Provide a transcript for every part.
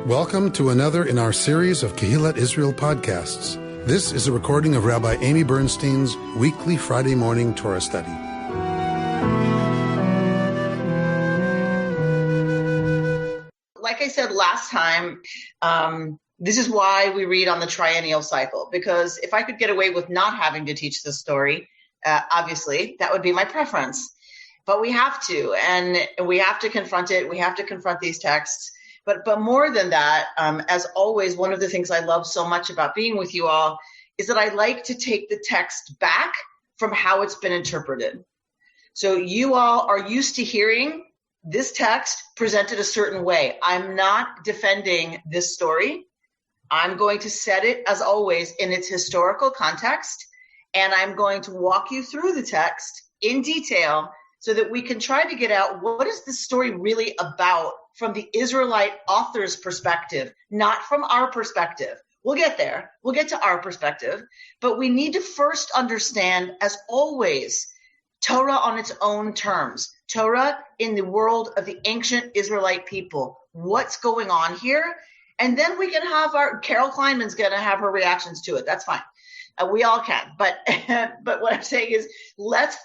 Welcome to another in our series of Kehillat Israel podcasts. This is a recording of Rabbi Amy Bernstein's weekly Friday morning Torah study. Like I said last time, this is why we read on the triennial cycle, because if I could get away with not having to teach this story, obviously that would be my preference. But we have to, and we have to confront it. We have to confront these texts. But more than that, as always, one of the things I love so much about being with you all is that I like to take the text back from how it's been interpreted. So you all are used to hearing this text presented a certain way. I'm not defending this story. I'm going to set it, as always, in its historical context, and I'm going to walk you through the text in detail so that we can try to get out what is this story really about from the Israelite author's perspective, not from our perspective. We'll get there. We'll get to our perspective. But we need to first understand, as always, Torah on its own terms. Torah in the world of the ancient Israelite people. What's going on here? And then we can have Carol Kleinman's going to have her reactions to it. That's fine. We all can. But what I'm saying is let's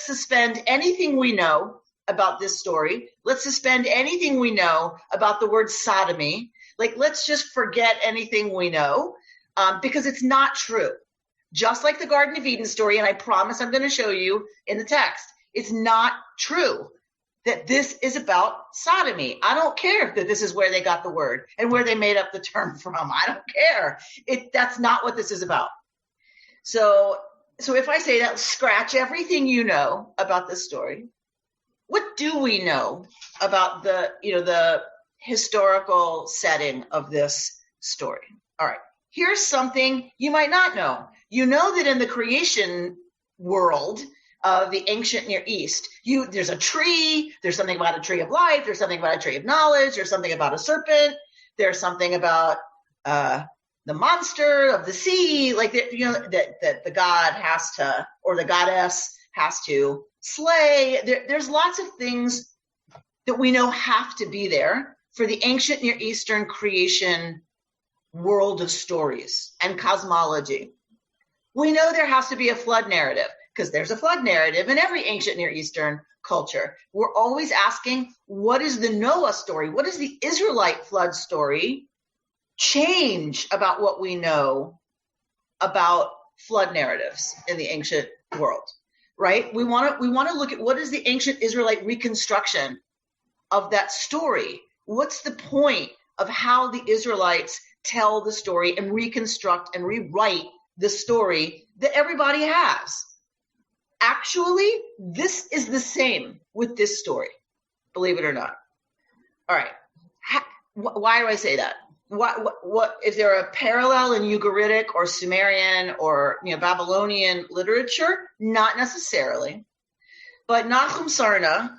suspend anything we know about this story. Let's suspend anything we know about the word sodomy. Let's just forget anything we know because it's not true. Just like the Garden of Eden story, and I promise I'm going to show you in the text, it's not true that this is about sodomy. I don't care that this is where they got the word and where they made up the term from. I don't care. That's not what this is about. So if I say that, scratch everything you know about this story. What do we know about the historical setting of this story? All right. Here's something you might not know. You know that in the creation world of the ancient Near East, there's a tree, there's something about a tree of life, there's something about a tree of knowledge, there's something about a serpent, there's something about the monster of the sea, that the god has to, or the goddess has to slay. There's lots of things that we know have to be there for the ancient Near Eastern creation world of stories and cosmology. We know there has to be a flood narrative because there's a flood narrative in every ancient Near Eastern culture. We're always asking, what is the Noah story? What is the Israelite flood story change about what we know about flood narratives in the ancient world, right? We want to look at what is the ancient Israelite reconstruction of that story. What's the point of how the Israelites tell the story and reconstruct and rewrite the story that everybody has? Actually, this is the same with this story, believe it or not. All right. Why do I say that? What is there a parallel in Ugaritic or Sumerian or Babylonian literature? Not necessarily. But Nahum Sarna,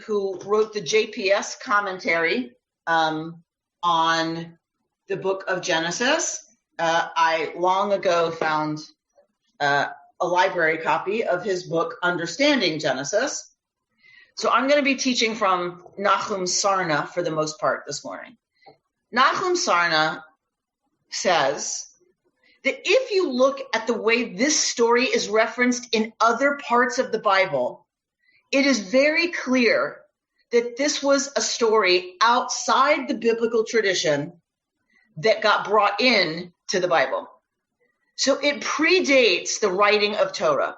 who wrote the JPS commentary on the book of Genesis, I long ago found a library copy of his book, Understanding Genesis. So I'm going to be teaching from Nahum Sarna for the most part this morning. Nahum Sarna says that if you look at the way this story is referenced in other parts of the Bible, it is very clear that this was a story outside the biblical tradition that got brought in to the Bible. So it predates the writing of Torah.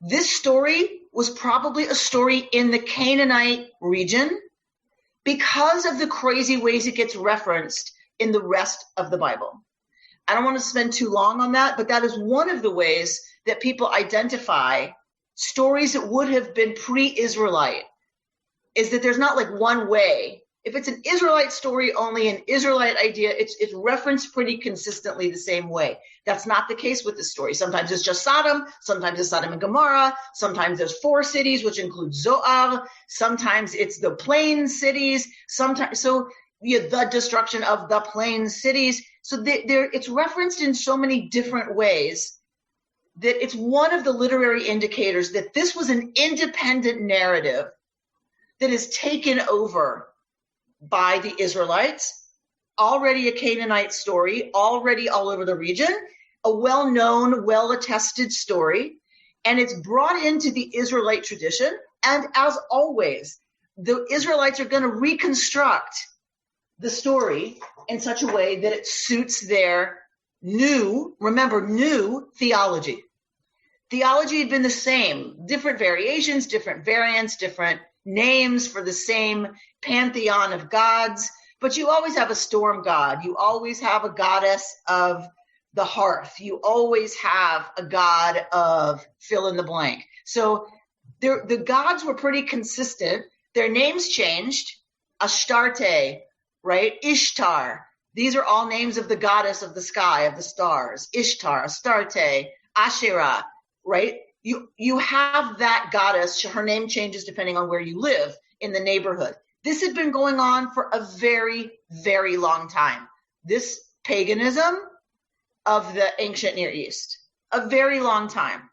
This story was probably a story in the Canaanite region because of the crazy ways it gets referenced in the rest of the Bible. I don't want to spend too long on that, but that is one of the ways that people identify stories that would have been pre-Israelite, is that there's not one way. If it's an Israelite story, only an Israelite idea, it's referenced pretty consistently the same way. That's not the case with this story. Sometimes it's just Sodom. Sometimes it's Sodom and Gomorrah. Sometimes there's 4 cities, which include Zoar. Sometimes it's the plain cities. The destruction of the plain cities. So it's referenced in so many different ways that it's one of the literary indicators that this was an independent narrative that is taken over by the Israelites already a Canaanite story, already all over the region, a well-known, well-attested story, and it's brought into the Israelite tradition. And as always, the Israelites are going to reconstruct the story in such a way that it suits their new theology. Theology had been the same, different variations, different variants, different names for the same pantheon of gods, but you always have a storm god. You always have a goddess of the hearth. You always have a god of fill in the blank. So the gods were pretty consistent. Their names changed. Astarte, right? Ishtar. These are all names of the goddess of the sky, of the stars. Ishtar, Astarte, Asherah, right? You have that goddess. Her name changes depending on where you live in the neighborhood. This had been going on for a very, very long time. This paganism of the ancient Near East, a very long time.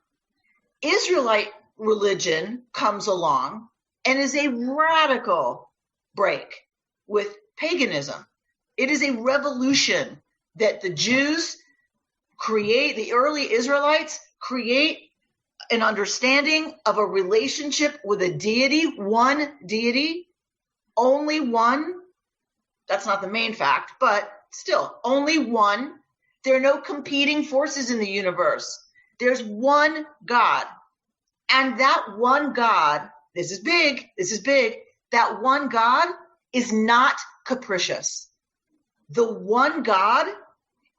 Israelite religion comes along and is a radical break with paganism. It is a revolution that the Jews create, the early Israelites create an understanding of a relationship with a deity, one deity, only one. That's not the main fact, but still, only one. There are no competing forces in the universe. There's one God. And that one God, this is big, that one God is not capricious. The one God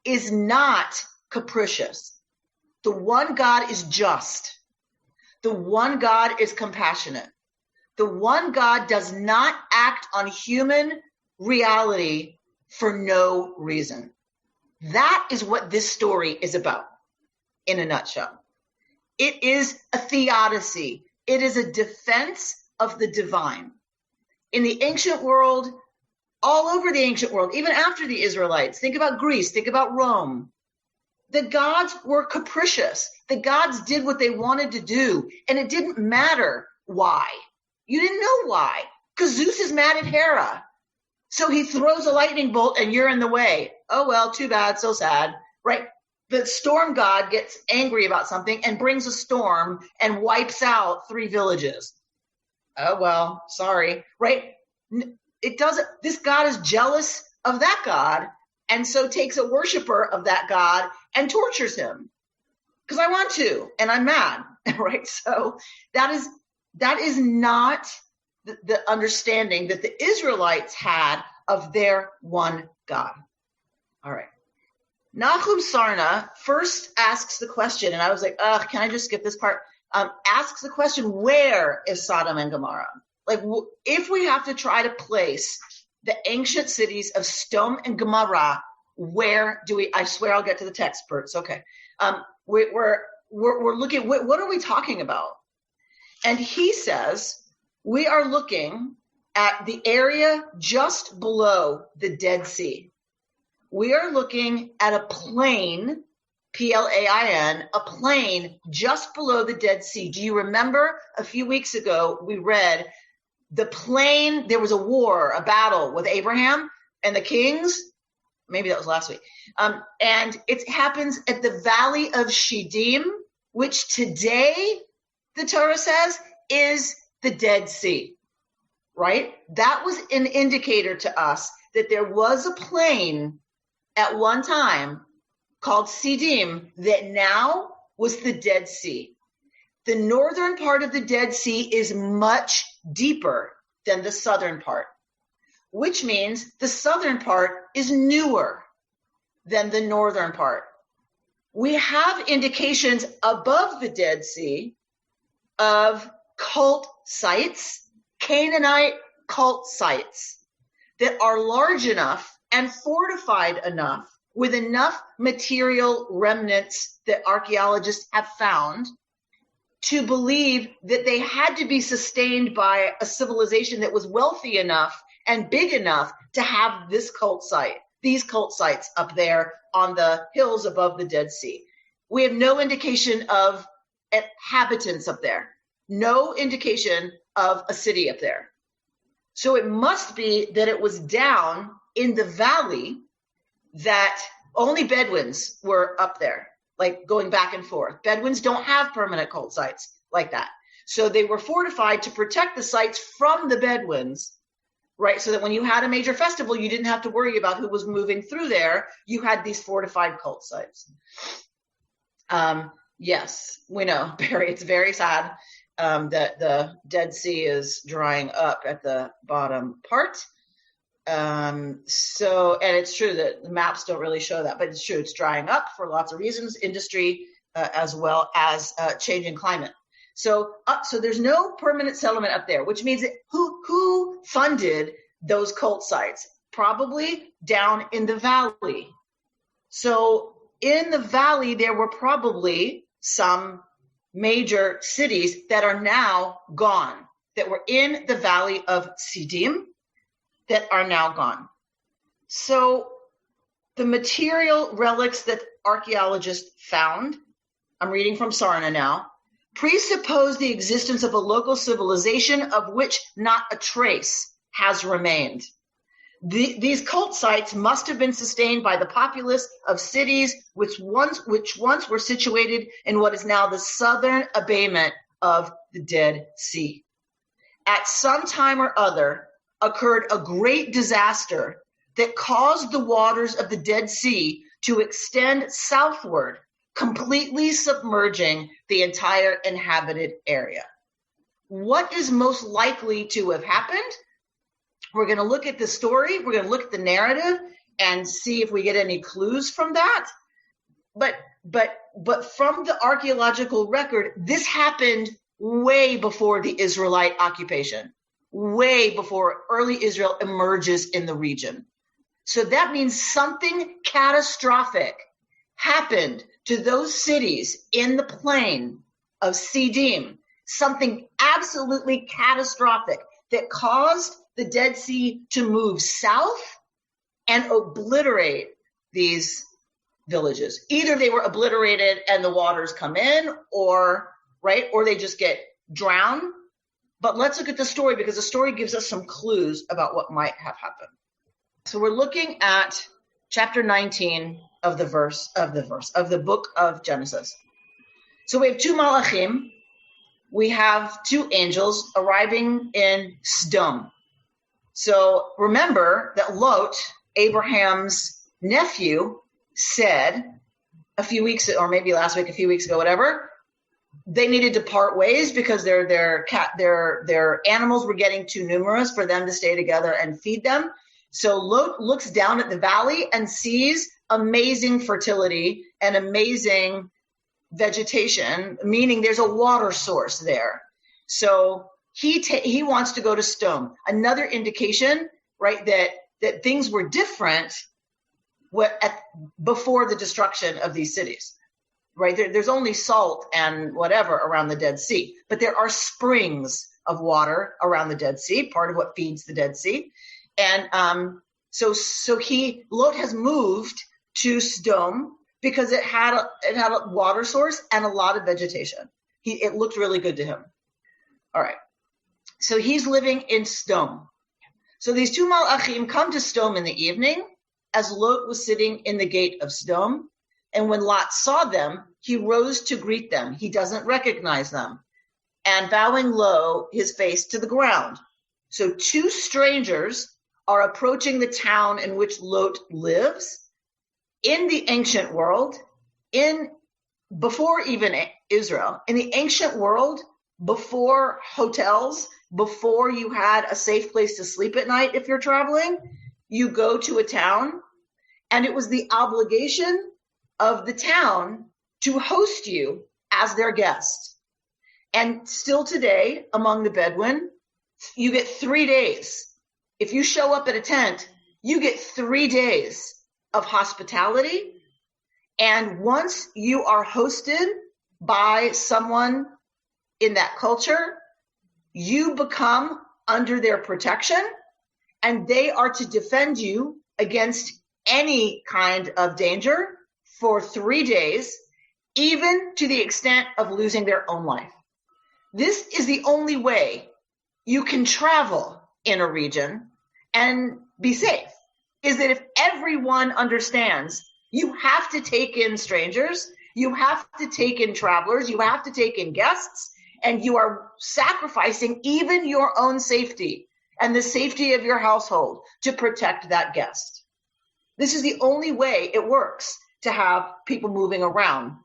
is not capricious. The one God is just. The one God is compassionate. The one God does not act on human reality for no reason. That is what this story is about in a nutshell. It is a theodicy. It is a defense of the divine. In the ancient world, all over the ancient world, even after the Israelites, think about Greece, think about Rome. The gods were capricious. The gods did what they wanted to do, and it didn't matter why. You didn't know why, because Zeus is mad at Hera. So he throws a lightning bolt and you're in the way. Oh, well, too bad, so sad, right? The storm god gets angry about something and brings a storm and wipes out 3 villages. Oh, well, sorry, right? It doesn't, this God is jealous of that God, and so takes a worshiper of that God and tortures him. Because I want to, and I'm mad, right? So that is not the understanding that the Israelites had of their one God. All right. Nahum Sarna first asks the question, and I was like, can I just skip this part? Asks the question, where is Sodom and Gomorrah? Like, if we have to try to place the ancient cities of Sodom and Gomorrah, where do we? I swear I'll get to the text, Bert. It's okay. We're looking. What are we talking about? And he says we are looking at the area just below the Dead Sea. We are looking at a plain, Plain, a plain just below the Dead Sea. Do you remember a few weeks ago we read the plain? There was a war, a battle with Abraham and the kings. Maybe that was last week. And it happens at the Valley of Shittim, which today, the Torah says, is the Dead Sea, right? That was an indicator to us that there was a plain at one time called Shittim that now was the Dead Sea. The northern part of the Dead Sea is much deeper than the southern part, which means the southern part is newer than the northern part. We have indications above the Dead Sea of cult sites, Canaanite cult sites that are large enough and fortified enough with enough material remnants that archaeologists have found to believe that they had to be sustained by a civilization that was wealthy enough and big enough to have this cult site, these cult sites up there on the hills above the Dead Sea. We have no indication of inhabitants up there, no indication of a city up there. So it must be that it was down in the valley that only Bedouins were up there, like going back and forth. Bedouins don't have permanent cult sites like that. So they were fortified to protect the sites from the Bedouins, right? So that when you had a major festival, you didn't have to worry about who was moving through there. You had these fortified cult sites. Yes, we know, Barry, it's very sad that the Dead Sea is drying up at the bottom part. And it's true that the maps don't really show that, but it's true. It's drying up for lots of reasons, industry, as well as changing climate. So there's no permanent settlement up there, which means that who funded those cult sites? Probably down in the valley. So in the valley, there were probably some major cities that are now gone, that were in the valley of Siddim, that are now gone. So the material relics that archaeologists found, I'm reading from Sarna now, presuppose the existence of a local civilization of which not a trace has remained. These cult sites must have been sustained by the populace of cities which once were situated in what is now the southern abatement of the Dead Sea. At some time or other occurred a great disaster that caused the waters of the Dead Sea to extend southward, completely submerging the entire inhabited area. What is most likely to have happened? We're going to look at the story. We're going to look at the narrative and see if we get any clues from that. But from the archaeological record, this happened way before the Israelite occupation, way before early Israel emerges in the region. So that means something catastrophic happened to those cities in the plain of Siddim, something absolutely catastrophic that caused the Dead Sea to move south and obliterate these villages. Either they were obliterated and the waters come in, or they just get drowned. But let's look at the story, because the story gives us some clues about what might have happened. So we're looking at chapter 19 of the book of Genesis. So we have two malachim. We have two angels arriving in Sodom. So remember that Lot, Abraham's nephew, said a few weeks ago, whatever, they needed to part ways because their animals were getting too numerous for them to stay together and feed them. So Lot looks down at the valley and sees amazing fertility and amazing vegetation, meaning there's a water source there. So he wants to go to Sodom. Another indication, right, that things were different before the destruction of these cities, right? There's only salt and whatever around the Dead Sea, but there are springs of water around the Dead Sea, part of what feeds the Dead Sea. And so Lot has moved to Sodom because it had a water source and a lot of vegetation. It looked really good to him. All right. So he's living in Sodom. So these two malachim come to Sodom in the evening as Lot was sitting in the gate of Sodom. And when Lot saw them, he rose to greet them. He doesn't recognize them. And bowing low, his face to the ground. So two strangers are approaching the town in which Lot lives. In the ancient world, before even Israel, in the ancient world, before hotels, before you had a safe place to sleep at night if you're traveling, you go to a town, and it was the obligation of the town to host you as their guest. And still today, among the Bedouin, you get 3 days. If you show up at a tent, you get 3 days of hospitality. And once you are hosted by someone in that culture, you become under their protection, and they are to defend you against any kind of danger for 3 days, even to the extent of losing their own life. This is the only way you can travel in a region and be safe, is that if everyone understands you have to take in strangers, you have to take in travelers, you have to take in guests, and you are sacrificing even your own safety and the safety of your household to protect that guest. This is the only way it works to have people moving around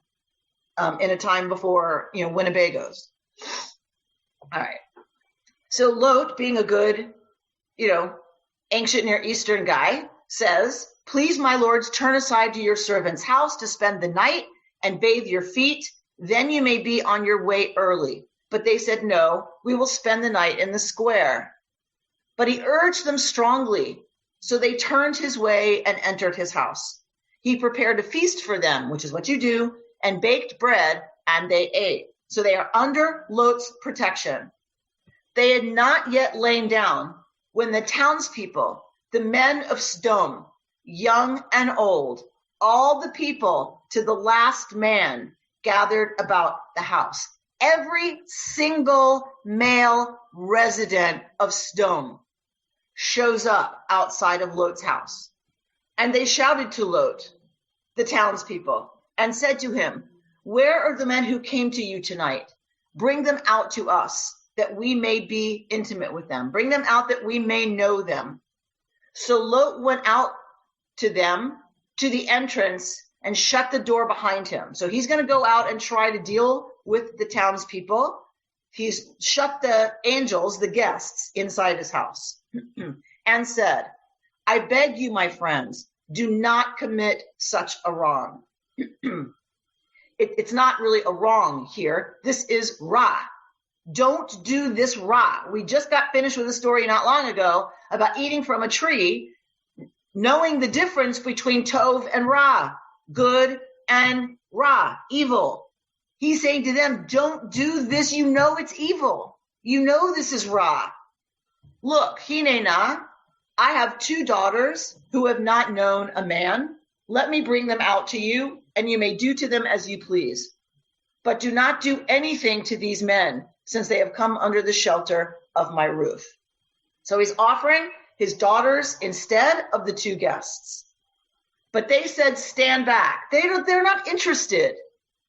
in a time before, Winnebagos. All right. So Lot, being a good, ancient Near Eastern guy, says, "Please, my lords, turn aside to your servant's house to spend the night and bathe your feet. Then you may be on your way early." But they said, "No, we will spend the night in the square." But he urged them strongly. So they turned his way and entered his house. He prepared a feast for them, which is what you do, and baked bread, and they ate. So they are under Lot's protection. They had not yet lain down when the townspeople, the men of Sodom, young and old, all the people to the last man, gathered about the house. Every single male resident of Sodom shows up outside of Lot's house. And they shouted to Lot, the townspeople, and said to him, "Where are the men who came to you tonight? Bring them out to us, that we may be intimate with them. Bring them out that we may know them." So Lot went out to them, to the entrance, and shut the door behind him. So he's going to go out and try to deal with the townspeople. He's shut the angels, the guests, inside his house and said, "I beg you, my friends, do not commit such a wrong." It's not really a wrong here. This is Ra. Don't do this Ra. We just got finished with a story not long ago about eating from a tree, knowing the difference between Tov and Ra, good and Ra, evil. He's saying to them, don't do this. You know it's evil. You know this is Ra. Look, Hinena, I have 2 daughters who have not known a man. Let me bring them out to you, and you may do to them as you please. But do not do anything to these men, since they have come under the shelter of my roof. So he's offering his daughters instead of the 2 guests. But they said, stand back. They're not interested.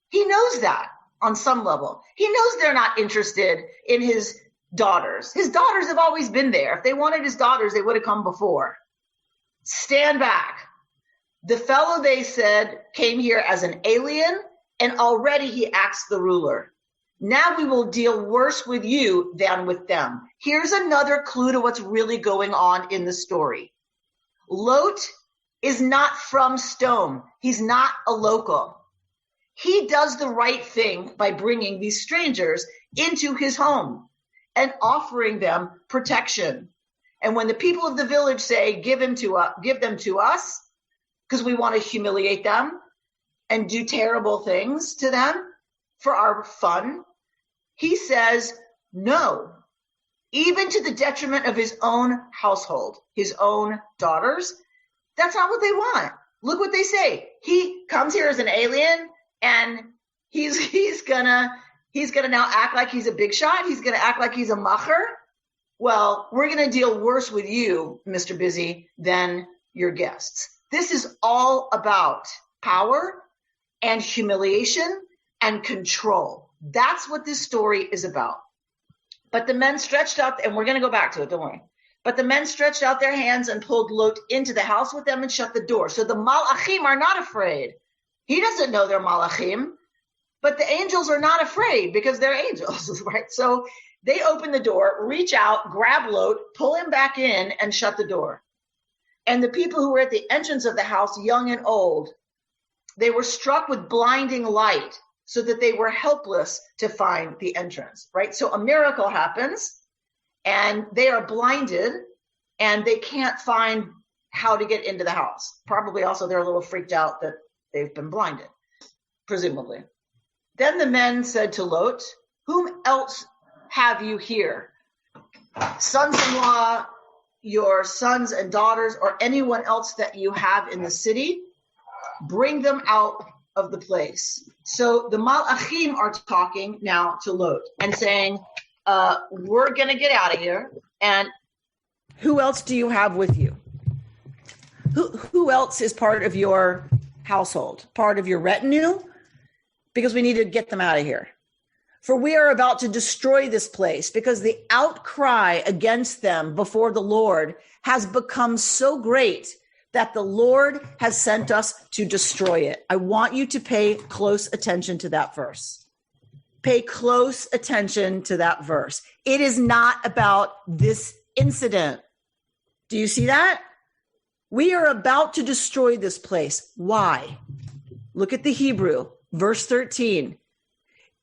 He knows that on some level. He knows they're not interested in his daughters. His daughters have always been there. If they wanted his daughters, they would have come before. Stand back. The fellow, they said, came here as an alien, and already he acts the ruler. Now we will deal worse with you than with them. Here's another clue to what's really going on in the story. Lot is not from Sodom. He's not a local. He does the right thing by bringing these strangers into his home and offering them protection. And when the people of the village say, give them to us, because we want to humiliate them and do terrible things to them for our fun, he says no, even to the detriment of his own household, his own daughters. That's not what they want. Look what they say. He comes here as an alien, and he's gonna now act like he's a big shot. He's gonna act like he's a macher. Well, we're gonna deal worse with you, Mr. Busy, than your guests. This is all about power and humiliation and control. That's what this story is about. But the men stretched out, and we're going to go back to it, don't worry. But the men stretched out their hands and pulled Lot into the house with them and shut the door. So the malachim are not afraid. He doesn't know they're malachim, but the angels are not afraid because they're angels, right? So they open the door, reach out, grab Lot, pull him back in, and shut the door. And the people who were at the entrance of the house, young and old, they were struck with blinding light so that they were helpless to find the entrance, right? So a miracle happens and they are blinded and they can't find how to get into the house. Probably also they're a little freaked out that they've been blinded, presumably. Then the men said to Lot, whom else have you here? Sons-in-law, your sons and daughters, or anyone else that you have in the city, bring them out of the place. So the malachim are talking now to Lot and saying, we're going to get out of here, and Who else do you have with you? Who else is part of your household, part of your retinue? Because we need to get them out of here. For we are about to destroy this place, because the outcry against them before the Lord has become so great that the Lord has sent us to destroy it. I want you to pay close attention to that verse. Pay close attention to that verse. It is not about this incident. Do you see that? We are about to destroy this place. Why? Look at the Hebrew, verse 13.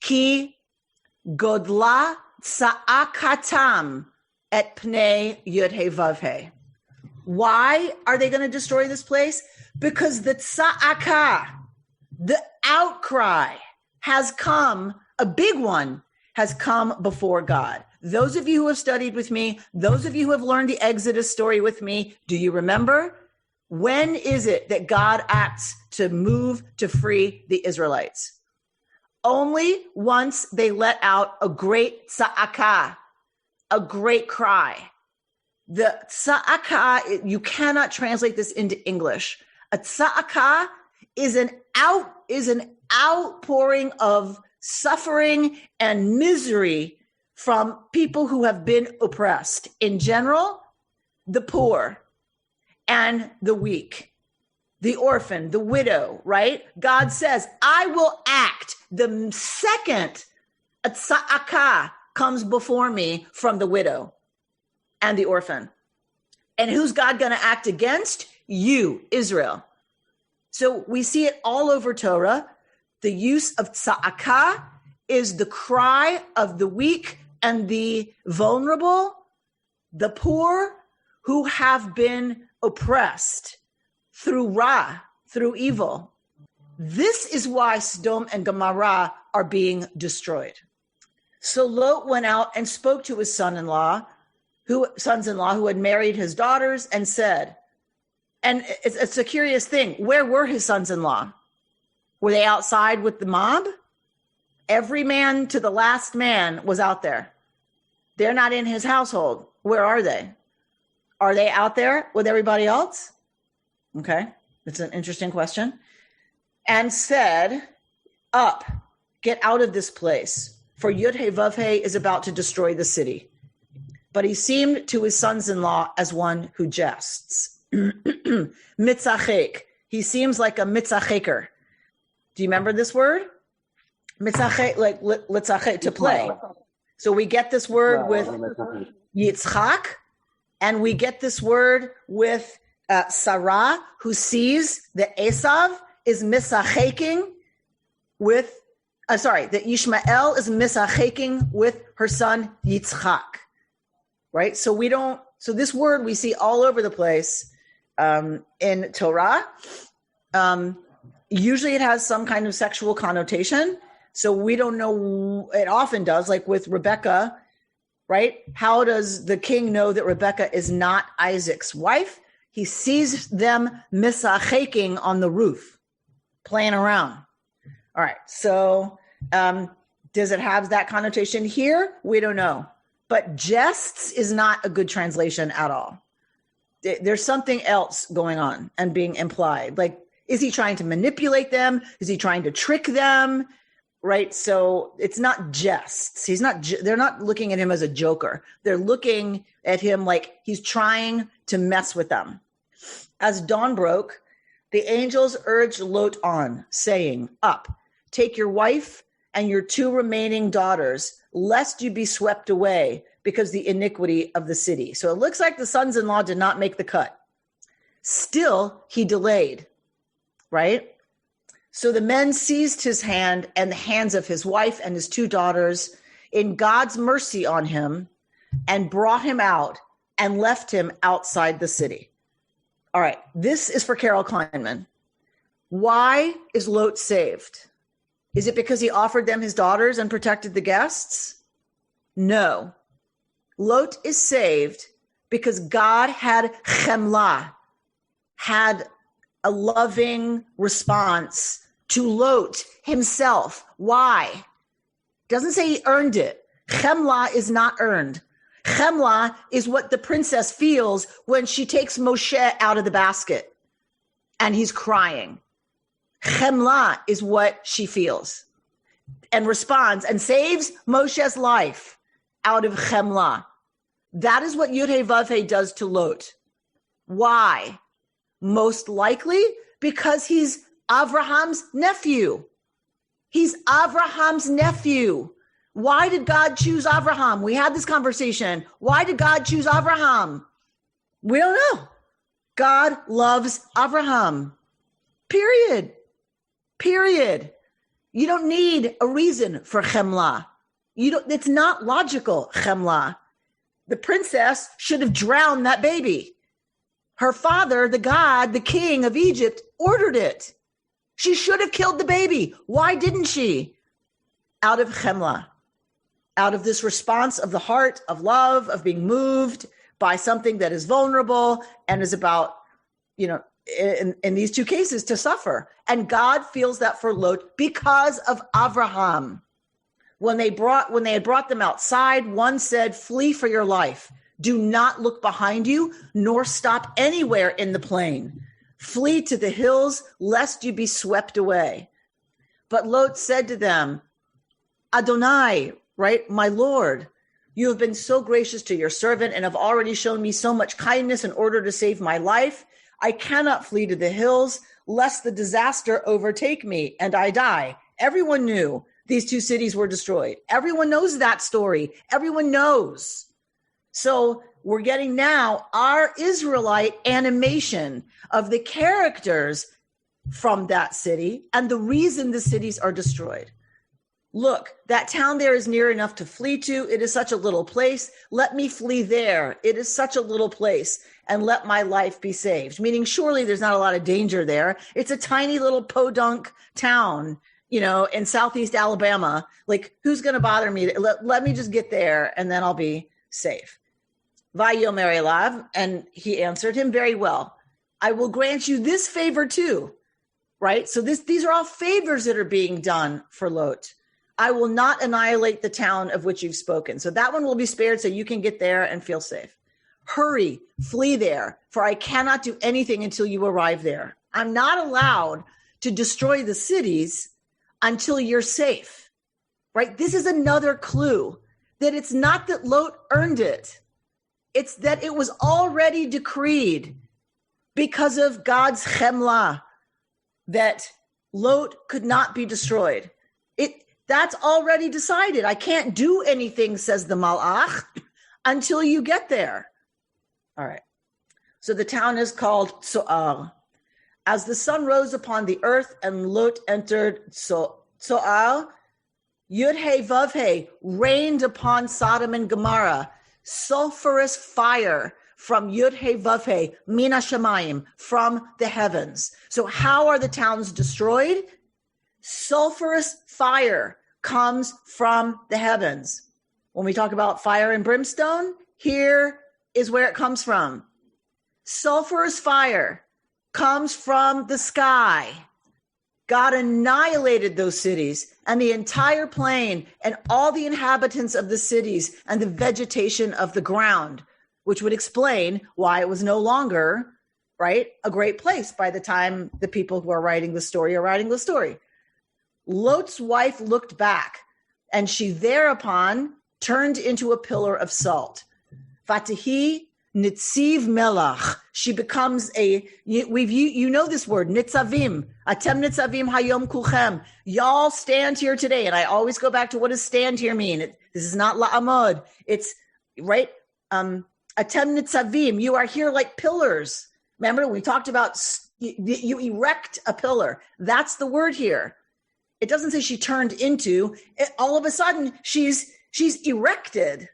Ki godla tsa'akatam et pnei yud-he-vav-he. Why are they going to destroy this place? Because the tsa'aka, the outcry, has come, a big one, has come before God. Those of you who have studied with me, those of you who have learned the Exodus story with me, do you remember? When is it that God acts to move to free the Israelites? Only once they let out a great tsa'aka, a great cry. The tsa'aka, you cannot translate this into English. A tsa'aka is an outpouring of suffering and misery from people who have been oppressed. In general, the poor and the weak, the orphan, the widow, right? God says, I will act the second a tsa'aka comes before me from the widow and the orphan. And who's God going to act against? You, Israel. So we see it all over Torah. The use of tsa'aka is the cry of the weak and the vulnerable, the poor who have been oppressed through Ra, through evil. This is why Sodom and Gomorrah are being destroyed. So Lot went out and spoke to his sons-in-law who had married his daughters, and said, and it's a curious thing, where were his sons-in-law? Were they outside with the mob? Every man to the last man was out there. They're not in his household. Where are they? Are they out there with everybody else? Okay, that's an interesting question. And said, up, get out of this place, for Yud-He-Vav-He is about to destroy the city. But he seemed to his sons-in-law as one who jests. Mitzachek. He seems like a mitzacheker. Do you remember this word? Mitzachek, like litzachek, to play. So we get this word with Yitzchak, and we get this word with Sarah, who sees that Esav is misacheking with, that Ishmael is misacheking with her son Yitzchak. Right? So this word we see all over the place in Torah. Usually it has some kind of sexual connotation. So we don't know, it often does, like with Rebecca, right? How does the king know that Rebecca is not Isaac's wife? He sees them misacheking on the roof, playing around. All right. So does it have that connotation here? We don't know. But jests is not a good translation at all. There's something else going on and being implied. Like, is he trying to manipulate them? Is he trying to trick them? Right? So it's not jests. They're not looking at him as a joker. They're looking at him like he's trying to mess with them. As dawn broke, the angels urged Lot on, saying, up, take your wife and your 2 remaining daughters, lest you be swept away because the iniquity of the city. So it looks like the sons-in-law did not make the cut. Still, he delayed, right? So the men seized his hand and the hands of his wife and his 2 daughters in God's mercy on him, and brought him out and left him outside the city. All right, this is for Carol Kleinman. Why is Lot saved? Is it because he offered them his daughters and protected the guests? No. Lot is saved because God had chemla, had a loving response to Lot himself. Why? Doesn't say he earned it. Chemla is not earned. Chemla is what the princess feels when she takes Moshe out of the basket and he's crying. Chemla is what she feels and responds and saves Moshe's life out of Chemla. That is what Yud-Heh Vav-Heh does to Lot. Why? Most likely because he's Abraham's nephew. He's Abraham's nephew. Why did God choose Abraham? We had this conversation. Why did God choose Abraham? We don't know. God loves Abraham. Period. You don't need a reason for chemla. It's not logical, chemla. The princess should have drowned that baby. Her father, the God, the king of Egypt, ordered it. She should have killed the baby. Why didn't she? Out of chemla. Out of this response of the heart, of love, of being moved by something that is vulnerable and is about, in these two cases, to suffer. And God feels that for Lot because of Abraham. When they had brought them outside, one said, "Flee for your life. Do not look behind you, nor stop anywhere in the plain. Flee to the hills, lest you be swept away." But Lot said to them, "Adonai," right? "My Lord, you have been so gracious to your servant and have already shown me so much kindness in order to save my life. I cannot flee to the hills, lest the disaster overtake me and I die." Everyone knew these two cities were destroyed. Everyone knows that story. Everyone knows. So we're getting now our Israelite animation of the characters from that city and the reason the cities are destroyed. Look, that town there is near enough to flee to. It is such a little place. Let me flee there. It is such a little place, and let my life be saved. Meaning, surely there's not a lot of danger there. It's a tiny little podunk town, in Southeast Alabama. Like, who's going to bother me? Let me just get there, and then I'll be safe. Vayomer elav, and he answered him, "Very well. I will grant you this favor too." Right? So these are all favors that are being done for Lot. "I will not annihilate the town of which you've spoken." So that one will be spared so you can get there and feel safe. "Hurry, flee there, for I cannot do anything until you arrive there." I'm not allowed to destroy the cities until you're safe, right? This is another clue that it's not that Lot earned it. It's that it was already decreed because of God's chemla that Lot could not be destroyed. That's already decided. I can't do anything, says the Malach, until you get there. All right. So the town is called Tsoar. As the sun rose upon the earth and Lot entered Tsoar, Yud-Heh Vav-Heh rained upon Sodom and Gomorrah sulfurous fire from Yud-Heh Vav-Heh, Mina Shamayim, from the heavens. So how are the towns destroyed? Sulfurous fire comes from the heavens. When we talk about fire and brimstone, here is where it comes from. Sulfurous fire comes from the sky. God annihilated those cities and the entire plain and all the inhabitants of the cities and the vegetation of the ground, which would explain why it was no longer, right, a great place by the time the people who are writing the story are writing the story. Lot's wife looked back, and she thereupon turned into a pillar of salt. Vatihi Nitziv Melach. She becomes you know this word, Nitzavim. Atem Nitzavim Hayom Kulchem. Y'all stand here today. And I always go back to what does stand here mean? This is not La'amod. It's, right? Atem Nitzavim. You are here like pillars. Remember, we talked about you erect a pillar. That's the word here. It doesn't say she turned into. All of a sudden, she's erected.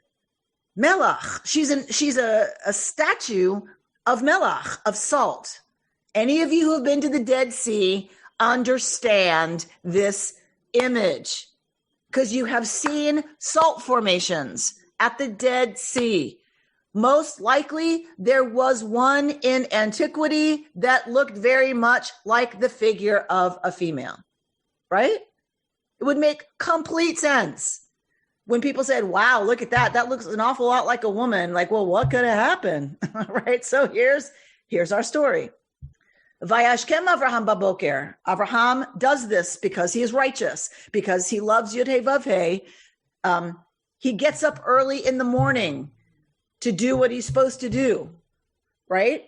Melach. She's a statue of Melach, of salt. Any of you who have been to the Dead Sea understand this image because you have seen salt formations at the Dead Sea. Most likely, there was one in antiquity that looked very much like the figure of a female, right? It would make complete sense When people said, wow, look at that. That looks an awful lot like a woman. Like, well, what could have happened? Right? So here's our story. Vayashkem Avraham baboker. Avraham does this because he is righteous, because he loves Yud-Heh Vav-Heh. He gets up early in the morning to do what he's supposed to do, right?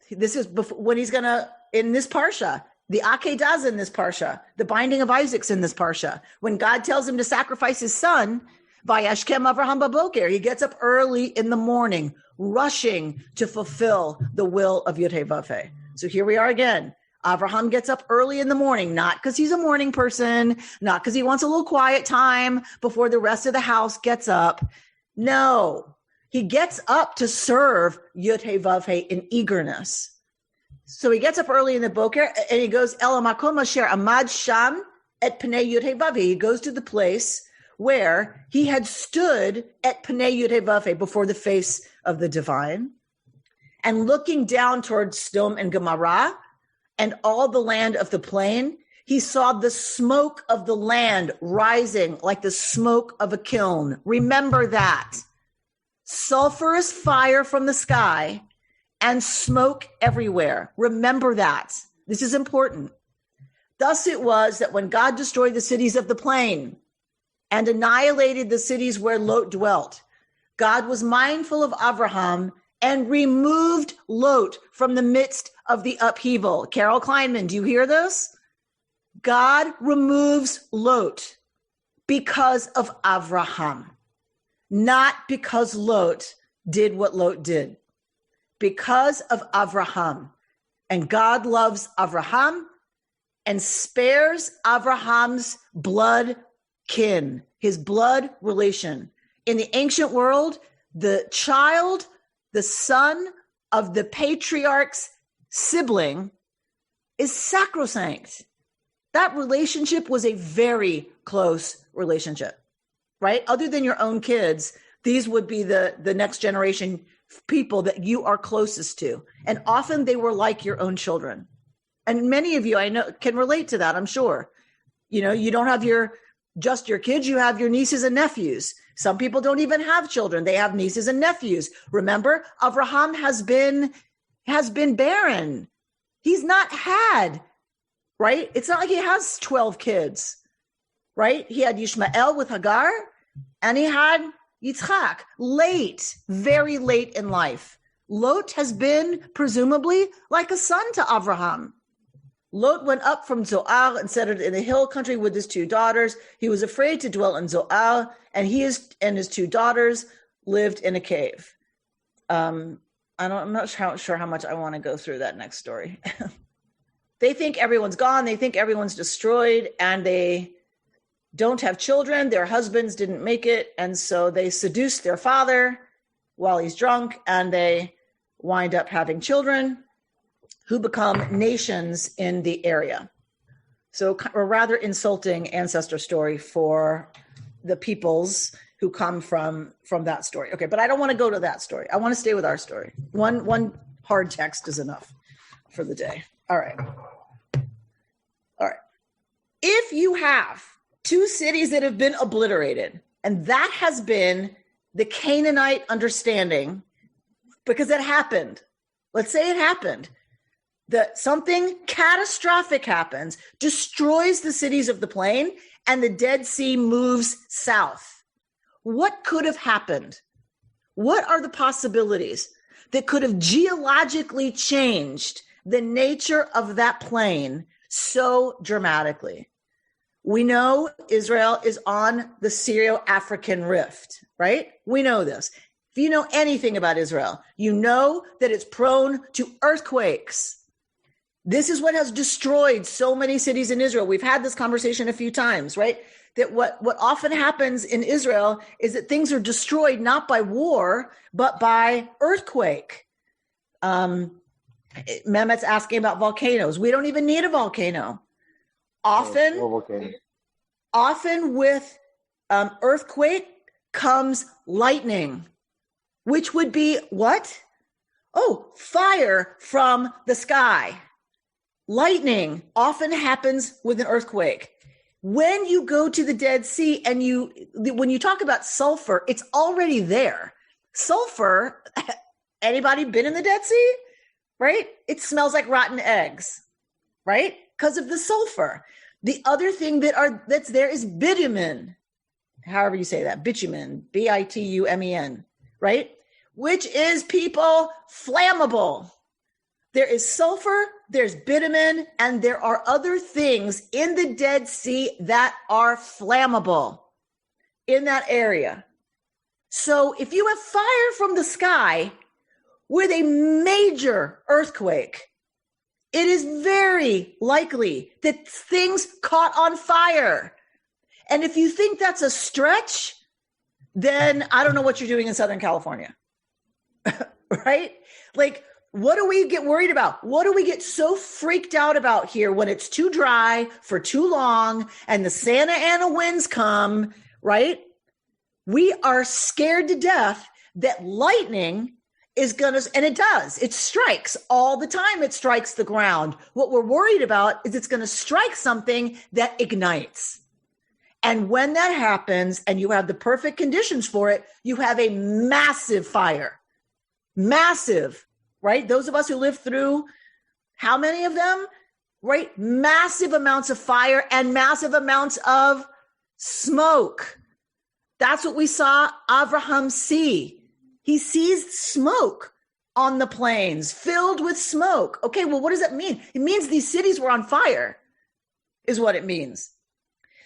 This is when he's going to, in this parsha, the Akedah in this parsha, the binding of Isaac's in this parsha. When God tells him to sacrifice his son, Vayashkem Avraham baboker, he gets up early in the morning, rushing to fulfill the will of Yud-Heh Vav-Heh. So here we are again. Avraham gets up early in the morning, not because he's a morning person, not because he wants a little quiet time before the rest of the house gets up. No, he gets up to serve Yud-Heh Vav-Heh in eagerness. So he gets up early in the boker and he goes, El Makom Asher Amad Sham et Pnei Yud-Heh Vav-Heh. He goes to the place where he had stood at Pnei Yud-Heh Vav-Heh, before the face of the divine, and looking down towards Sdom and Gomorrah and all the land of the plain, he saw the smoke of the land rising like the smoke of a kiln. Remember that. Sulfurous fire from the sky and smoke everywhere. Remember that. This is important. Thus it was that when God destroyed the cities of the plain and annihilated the cities where Lot dwelt, God was mindful of Avraham and removed Lot from the midst of the upheaval. Carol Kleinman, do you hear this? God removes Lot because of Avraham, not because Lot did what Lot did. Because of Avraham. And God loves Avraham and spares Avraham's blood kin, his blood relation. In the ancient world, the child, the son of the patriarch's sibling, is sacrosanct. That relationship was a very close relationship, right? Other than your own kids, these would be the next generation people that you are closest to. And often they were like your own children. And many of you I know can relate to that, I'm sure. You know, you don't have just your kids, you have your nieces and nephews. Some people don't even have children. They have nieces and nephews. Remember, Avraham has been barren. He's not had, right? It's not like he has 12 kids, right? He had Yishmael with Hagar, and he had Yitzchak late, very late in life. Lot has been presumably like a son to Avraham. Lot went up from Zoar and settled in the hill country with his two daughters. He was afraid to dwell in Zoar, and his two daughters lived in a cave. I'm not sure how much I want to go through that next story. They think everyone's gone. They think everyone's destroyed, and they don't have children. Their husbands didn't make it, and so they seduce their father while he's drunk, and they wind up having children who become nations in the area. So a rather insulting ancestor story for the peoples who come from that story. Okay, but I don't want to go to that story. I want to stay with our story. One hard text is enough for the day. All right. If you have two cities that have been obliterated, and that has been the Canaanite understanding, because it happened. Let's say it happened. That something catastrophic happens, destroys the cities of the plain, and the Dead Sea moves south. What could have happened? What are the possibilities that could have geologically changed the nature of that plain so dramatically? We know Israel is on the Syro-African rift, right? We know this. If you know anything about Israel, you know that it's prone to earthquakes. This is what has destroyed so many cities in Israel. We've had this conversation a few times, right? That what often happens in Israel is that things are destroyed not by war, but by earthquake. Mehmet's asking about volcanoes. We don't even need a volcano. Often with earthquake comes lightning, which would be what? Oh, fire from the sky. Lightning often happens with an earthquake. when you go to the Dead Sea and when you talk about sulfur, it's already there. Sulfur, anybody been in the Dead Sea? Right? It smells like rotten eggs, right? Because of the sulfur. The other thing that's there is bitumen. However you say that, bitumen, bitumen, right? Which is, people, flammable. There is sulfur, there's bitumen, and there are other things in the Dead Sea that are flammable in that area. So if you have fire from the sky with a major earthquake, it is very likely that things caught on fire. And if you think that's a stretch, then I don't know what you're doing in Southern California, right? Like, what do we get worried about? What do we get so freaked out about here when it's too dry for too long and the Santa Ana winds come, right? We are scared to death that lightning is going to, and it does, it strikes all the time. It strikes the ground. What we're worried about is it's going to strike something that ignites. And when that happens and you have the perfect conditions for it, you have a massive fire. Massive, right? Those of us who lived through how many of them, right? Massive amounts of fire and massive amounts of smoke. That's what we saw Abraham see. He sees smoke on the plains, filled with smoke. Okay, well, what does that mean? It means these cities were on fire, is what it means.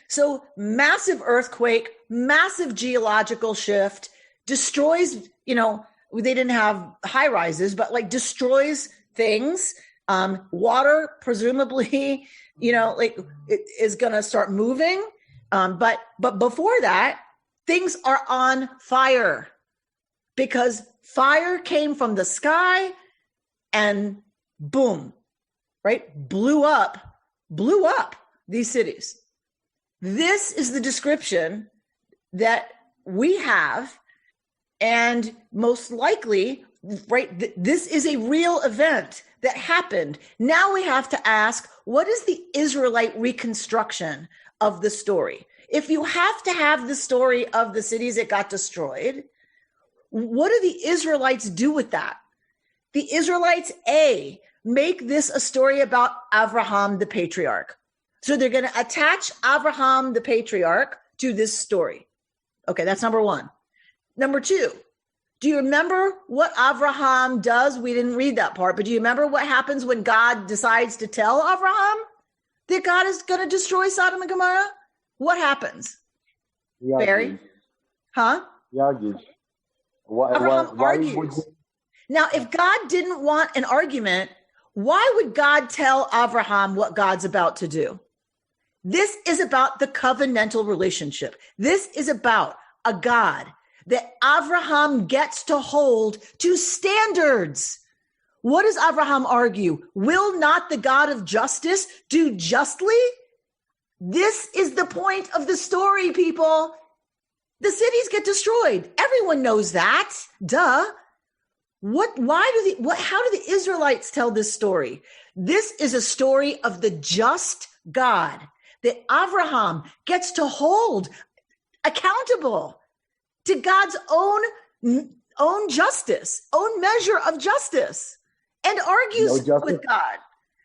So massive earthquake, massive geological shift, destroys, they didn't have high rises, but like destroys things. Water, presumably, it is going to start moving. But before that, things are on fire because fire came from the sky and boom, right? Blew up these cities. This is the description that we have. And most likely, right, this is a real event that happened. Now we have to ask, what is the Israelite reconstruction of the story? If you have to have the story of the cities that got destroyed, what do the Israelites do with that? The Israelites, make this a story about Abraham the patriarch. So they're going to attach Abraham the patriarch to this story. Okay, that's number one. Number two, do you remember what Abraham does? We didn't read that part, but do you remember what happens when God decides to tell Abraham that God is going to destroy Sodom and Gomorrah? What happens? Barry? Huh? He argues. Abraham argues. Now, if God didn't want an argument, why would God tell Abraham what God's about to do? This is about the covenantal relationship. This is about a God that Abraham gets to hold to standards. What does Abraham argue? Will not the God of justice do justly? This is the point of the story, people. The cities get destroyed. Everyone knows that. Duh. How do the Israelites tell this story? This is a story of the just God that Abraham gets to hold accountable to God's own justice, own measure of justice, and argues with God.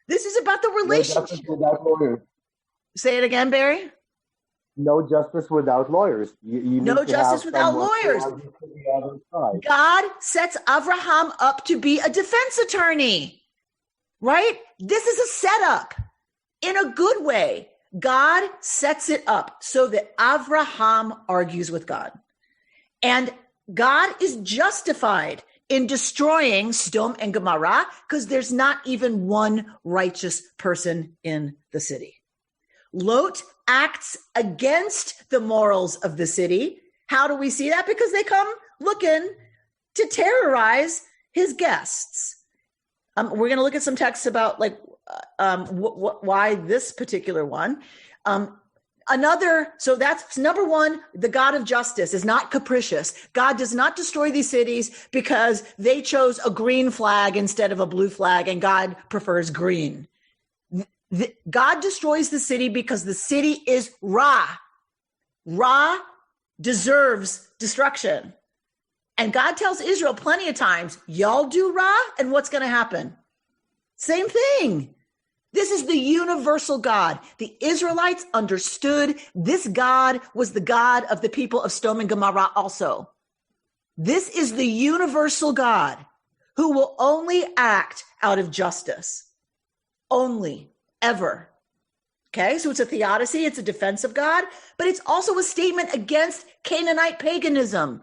This is about the relationship. Say it again, Barry. No justice without lawyers. No justice without lawyers. God sets Abraham up to be a defense attorney, right? This is a setup in a good way. God sets it up so that Abraham argues with God. And God is justified in destroying Sodom and Gomorrah because there's not even one righteous person in the city. Lot acts against the morals of the city. How do we see that? Because they come looking to terrorize his guests. We're going to look at some texts about why this particular one. So that's number one, the God of justice is not capricious. God does not destroy these cities because they chose a green flag instead of a blue flag, and God prefers green. God destroys the city because the city is Ra. Ra deserves destruction. And God tells Israel plenty of times, y'all do Ra, and what's going to happen? Same thing. This is the universal God. The Israelites understood this God was the God of the people of Sodom and Gomorrah also. This is the universal God who will only act out of justice. Only, ever. Okay, so it's a theodicy, it's a defense of God, but it's also a statement against Canaanite paganism.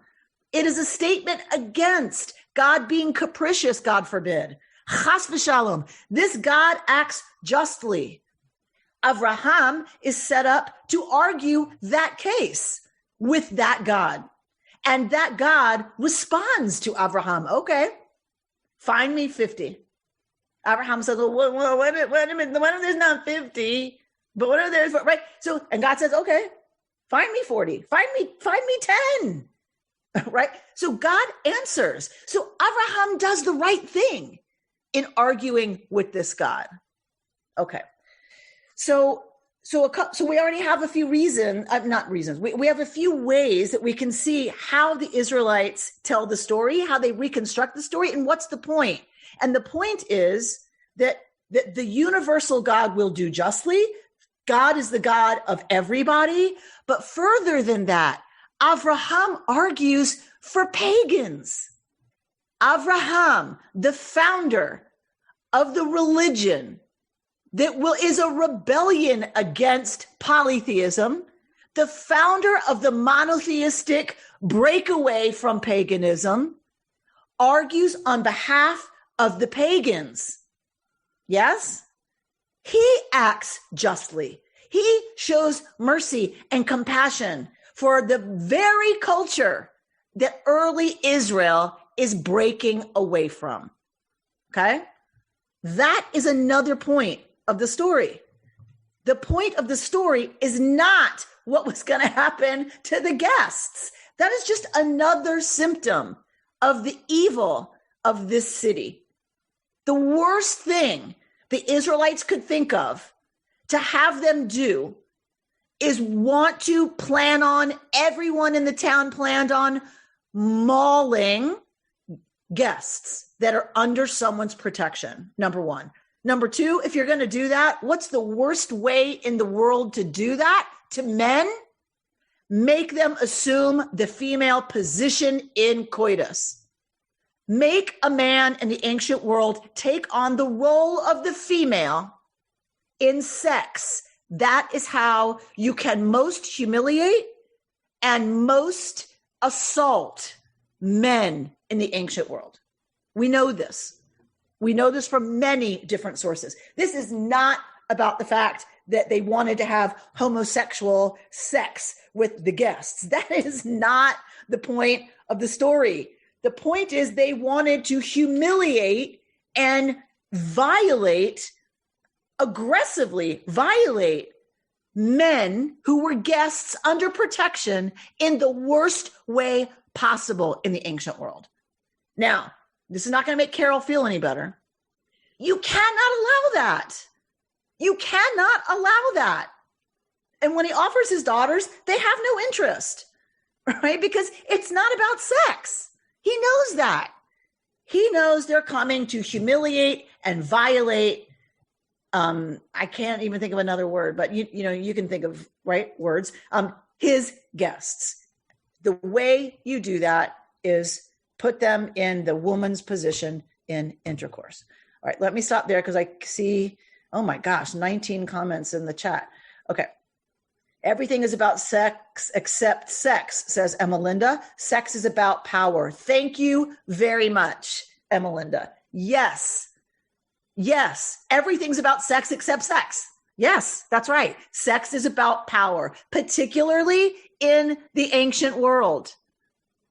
It is a statement against God being capricious, God forbid. Chas v'shalom. This God acts justly. Avraham is set up to argue that case with that God. And that God responds to Avraham. Okay, find me 50. Avraham says, well, wait a minute. What if there's not 50? But what if there's, right? So, and God says, okay, find me 40. Find me 10. Right? So God answers. So Avraham does the right thing in arguing with this God. Okay. So we already have a few reasons, not reasons. We have a few ways that we can see how the Israelites tell the story, how they reconstruct the story, and what's the point. And the point is that the universal God will do justly. God is the God of everybody. But further than that, Avraham argues for pagans. Avraham, the founder of the religion that is a rebellion against polytheism, the founder of the monotheistic breakaway from paganism, argues on behalf of the pagans. Yes? He acts justly. He shows mercy and compassion for the very culture that early Israel is breaking away from. Okay? That is another point of the story. The point of the story is not what was going to happen to the guests. That is just another symptom of the evil of this city. The worst thing the Israelites could think of to have them do is want to plan on, everyone in the town planned on mauling guests that are under someone's protection, number one. Number two, if you're going to do that, what's the worst way in the world to do that to men? Make them assume the female position in coitus. Make a man in the ancient world take on the role of the female in sex. That is how you can most humiliate and most assault men in the ancient world. We know this. We know this from many different sources. This is not about the fact that they wanted to have homosexual sex with the guests. That is not the point of the story. The point is they wanted to humiliate and aggressively violate men who were guests under protection in the worst way possible in the ancient world. Now, this is not going to make Carol feel any better. You cannot allow that. You cannot allow that. And when he offers his daughters, they have no interest, right? Because it's not about sex. He knows that. He knows they're coming to humiliate and violate. I can't even think of another word, but you can think of words. His guests. The way you do that is put them in the woman's position in intercourse. All right, let me stop there because I see, oh my gosh, 19 comments in the chat. Okay. Everything is about sex except sex, says Emmelinda. Sex is about power. Thank you very much, Emmelinda. Yes. Yes. Everything's about sex except sex. Yes, that's right. Sex is about power, particularly in the ancient world.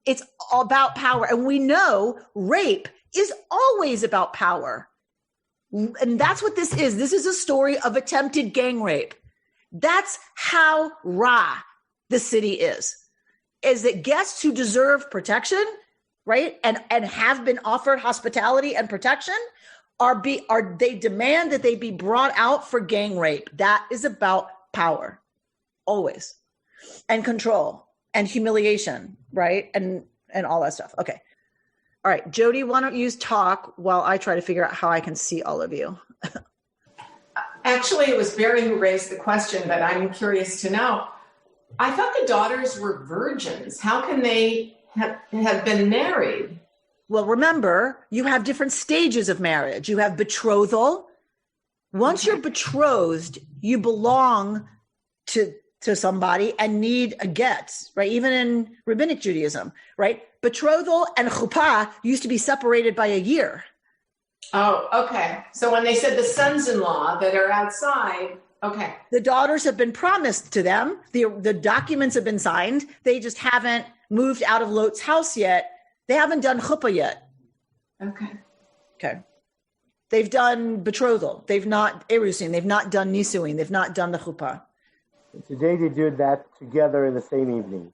It's all about power. And we know rape is always about power. And that's what this is. This is a story of attempted gang rape. That's how Ra the city is that guests who deserve protection, right, and have been offered hospitality and protection they demand that they be brought out for gang rape. That is about power, always, and control and humiliation, right? And all that stuff. Okay. All right, Jody, why don't you talk while I try to figure out how I can see all of you? Actually, it was Barry who raised the question, but I'm curious to know. I thought the daughters were virgins. How can they have been married? Well, remember, you have different stages of marriage. You have betrothal. Once you're betrothed, you belong to somebody and need a get, right? Even in rabbinic Judaism, right? Betrothal and chuppah used to be separated by a year. Oh, okay. So when they said the sons-in-law that are outside, okay. The daughters have been promised to them. The documents have been signed. They just haven't moved out of Lot's house yet. They haven't done chuppah yet. Okay. They've done betrothal. They've not erusin. They've not done nisuin. They've not done the chuppah. Today they do that together in the same evening.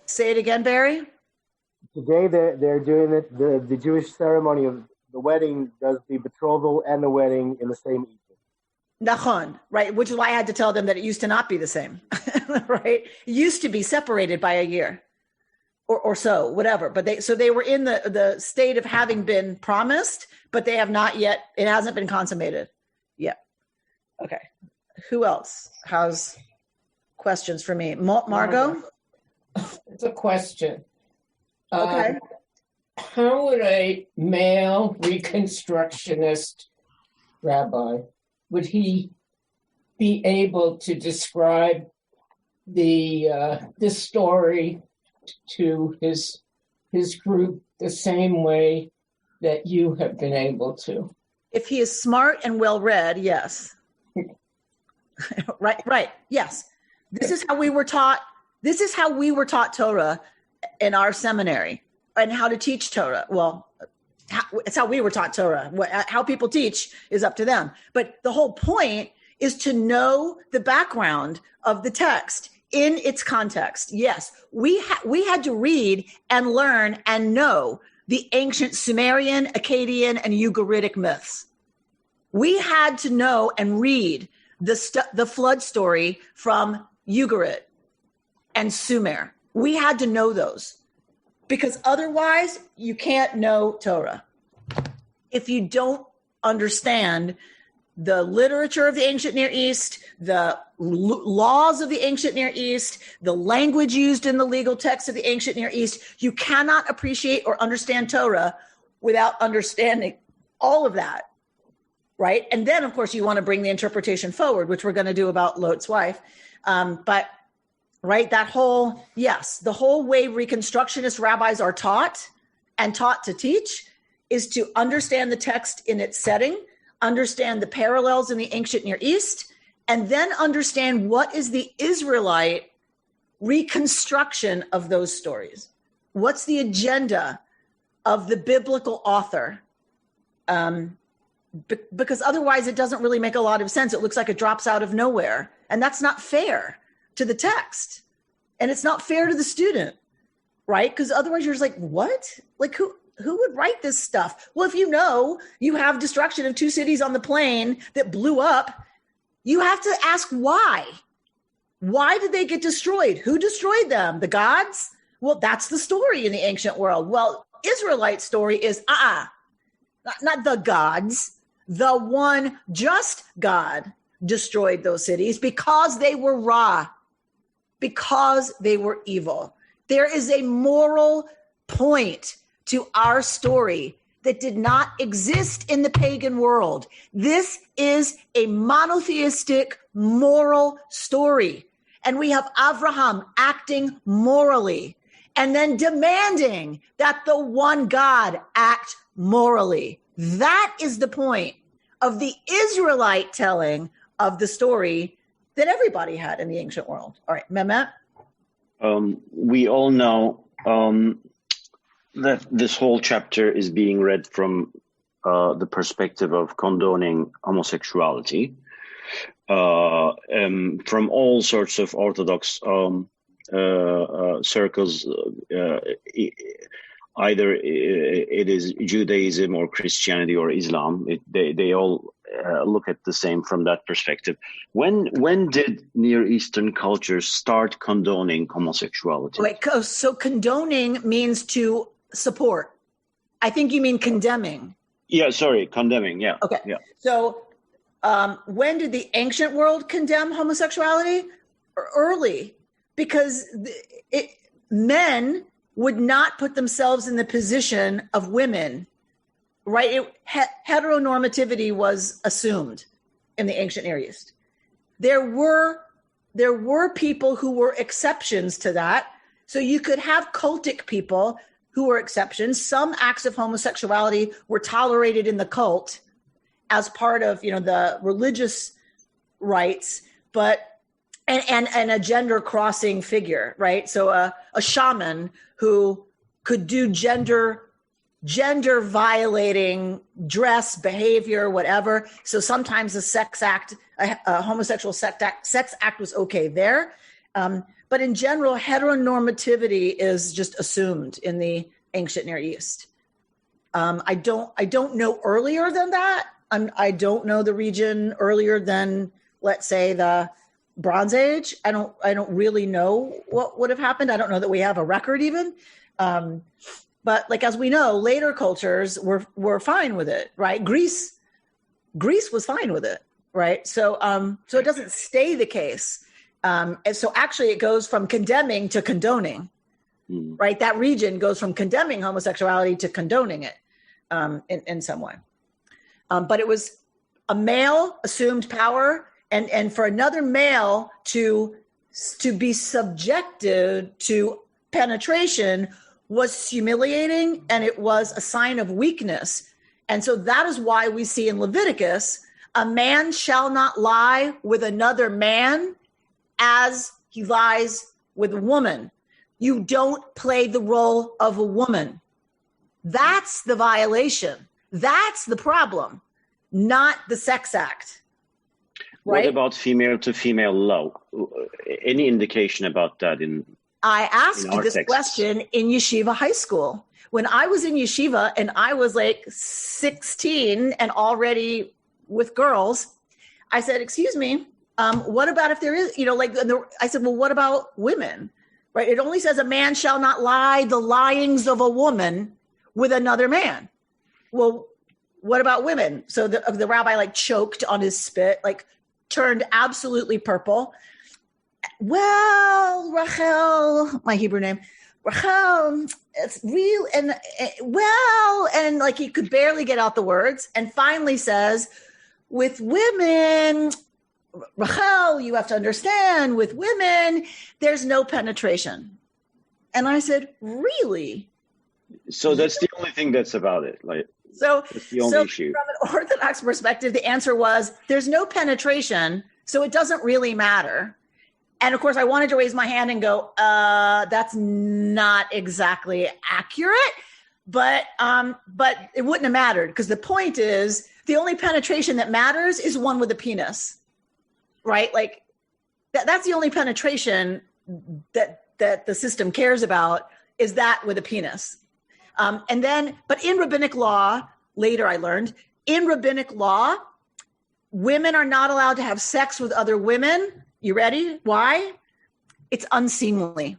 Say it again, Barry. Today they're doing it. The Jewish ceremony of the wedding does the betrothal and the wedding in the same evening. Nachon, right? Which is why I had to tell them that it used to not be the same, right? It used to be separated by a year or so, whatever. But they were in the state of having been promised, but they have not yet. It hasn't been consummated yet. Okay. Who else has questions for me? Margot? It's a question. Okay. How would a male Reconstructionist rabbi, would he be able to describe this story to his group the same way that you have been able to? If he is smart and well-read, yes. Right. Yes. This is how we were taught Torah in our seminary, and how to teach Torah. Well, it's how we were taught Torah. How people teach is up to them. But the whole point is to know the background of the text in its context. Yes, we had to read and learn and know the ancient Sumerian, Akkadian, and Ugaritic myths. We had to know and read the flood story from Ugarit and Sumer. We had to know those, because otherwise you can't know Torah. If you don't understand the literature of the ancient Near East, the laws of the ancient Near East, the language used in the legal text of the ancient Near East, you cannot appreciate or understand Torah without understanding all of that. Right. And then, of course, you want to bring the interpretation forward, which we're going to do about Lot's wife. But right, the whole way Reconstructionist rabbis are taught to teach is to understand the text in its setting, understand the parallels in the ancient Near East, and then understand what is the Israelite reconstruction of those stories. What's the agenda of the biblical author? Because otherwise it doesn't really make a lot of sense. It looks like it drops out of nowhere. And that's not fair to the text. And it's not fair to the student, right? Because otherwise you're just like, what? Like who would write this stuff? Well, if you have destruction of 2 cities on the plain that blew up, you have to ask why. Why did they get destroyed? Who destroyed them? The gods? Well, that's the story in the ancient world. Well, Israelite story is, not the gods. The one just God destroyed those cities because they were Ra, because they were evil. There is a moral point to our story that did not exist in the pagan world. This is a monotheistic moral story. And we have Avraham acting morally and then demanding that the one God act morally. That is the point of the Israelite telling of the story that everybody had in the ancient world. All right, Mehmet? We all know that this whole chapter is being read from the perspective of condoning homosexuality from all sorts of Orthodox circles. either it is Judaism or Christianity or Islam. They all look at the same from that perspective. When did Near Eastern cultures start condoning homosexuality? Wait, so condoning means to support. I think you mean condemning. Yeah, sorry, condemning. Yeah. Okay. Yeah. So when did the ancient world condemn homosexuality? Early, because men would not put themselves in the position of women, right? Heteronormativity was assumed in the ancient Near East. There were people who were exceptions to that. So you could have cultic people who were exceptions. Some acts of homosexuality were tolerated in the cult as part of, the religious rites, but and a gender crossing figure, right? So a shaman who could do gender violating dress, behavior, whatever. So sometimes a homosexual sex act was okay there. But in general, heteronormativity is just assumed in the ancient Near East. I don't know earlier than that. I don't know the region earlier than, let's say, the Bronze Age. I don't really know what would have happened. I don't know that we have a record even. But like, as we know, later cultures were fine with it, right? Greece was fine with it, right? So it doesn't stay the case. And so actually it goes from condemning to condoning, right? That region goes from condemning homosexuality to condoning it in some way. But it was a male assumed power, and for another male to be subjected to penetration was humiliating, and it was a sign of weakness. And so that is why we see in Leviticus, a man shall not lie with another man as he lies with a woman. You don't play the role of a woman. That's the violation. That's the problem, not the sex act. Right? What about female to female love? Any indication about that I asked this texts? question in yeshiva high school. When I was in yeshiva and I was like 16 and already with girls, I said, excuse me, what about if there is, I said, well, what about women? Right? It only says a man shall not lie the lyings of a woman with another man. Well, what about women? So the rabbi choked on his spit, turned absolutely purple. Well, Rachel, my Hebrew name, Rachel, it's real. And he could barely get out the words, and finally says, with women, Rachel, you have to understand, with women, there's no penetration. And I said, really? So that's the only thing that's about it. So that's the only issue. From an Orthodox perspective, the answer was there's no penetration, so it doesn't really matter. And of course, I wanted to raise my hand and go, that's not exactly accurate, but it wouldn't have mattered, because the point is the only penetration that matters is one with a penis, right? That's the only penetration that the system cares about, is that with a penis. But in rabbinic law, later I learned, in rabbinic law, women are not allowed to have sex with other women. You ready? Why? It's unseemly.